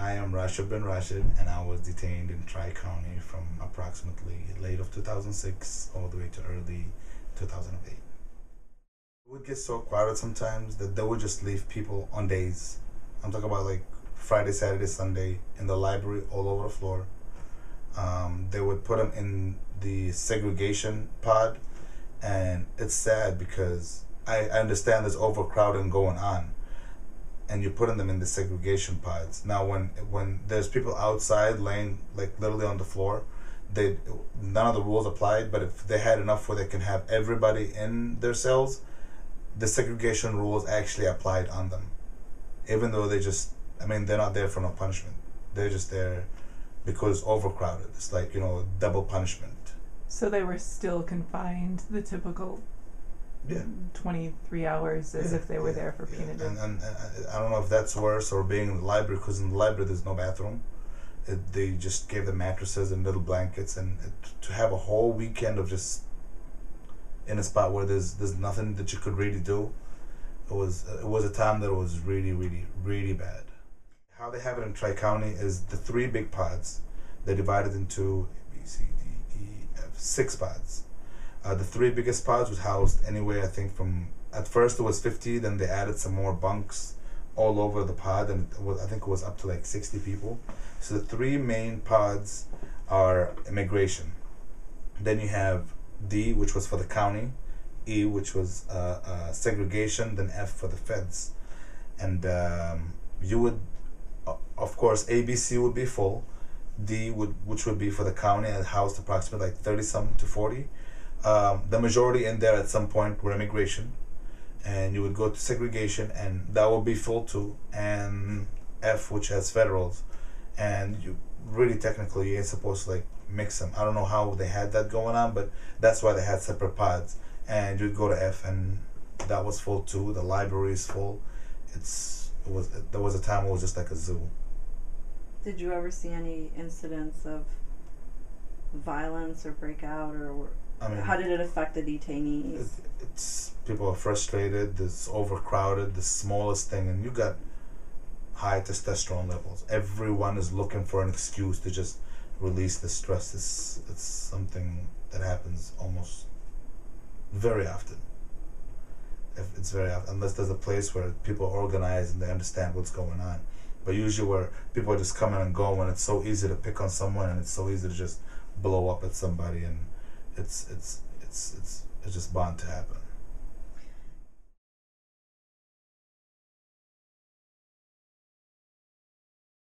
I am Rashed, and I was detained in Tri-County from approximately late of 2006 all the way to early 2008. It would get so crowded sometimes that they would just leave people on days. I'm talking about like Friday, Saturday, Sunday in the library all over the floor. They would put them in the segregation pod, and it's sad because I understand there's overcrowding going on, and you're putting them in the segregation pods. Now, when there's people outside laying like literally on the floor, none of the rules applied. But if they had enough where they can have everybody in their cells, the segregation rules actually applied on them, even though they're not there for no punishment. They're just there because overcrowded. It's like, double punishment. So they were still confined, the typical 23 hours as if they were there for punitive. And I don't know if that's worse or being in the library, because in the library there's no bathroom. They just gave them mattresses and little blankets, and to have a whole weekend of just in a spot where there's nothing that you could really do, it was a time that was really, really, really bad. How they have it in Tri-County is the 3 big pods. They're divided into A, B, C, D, E, F, 6 pods. The 3 biggest pods was housed anywhere, I think at first it was 50, then they added some more bunks all over the pod, and I think it was up to like 60 people. So the 3 main pods are immigration. Then you have D, which was for the county, E, which was segregation, then F for the feds. And you would, of course, ABC would be full. D which would be for the county, and housed approximately like 30 to 40. The majority in there at some point were immigration, and you would go to segregation, and that would be full too. And F, which has federals, and you really technically ain't supposed to like mix them. I don't know how they had that going on, but that's why they had separate pods. And you'd go to F, and that was full too. The library is full. There was a time where it was just like a zoo. Did you ever see any incidents of violence or breakout, or how did it affect the detainees? It's people are frustrated. It's overcrowded. The smallest thing, and you got high testosterone levels. Everyone is looking for an excuse to just release the stress. It's something that happens almost very often. It's very often, unless there's a place where people are organized and they understand what's going on. But usually where people are just coming and going, it's so easy to pick on someone, and it's so easy to just blow up at somebody, and it's just bound to happen.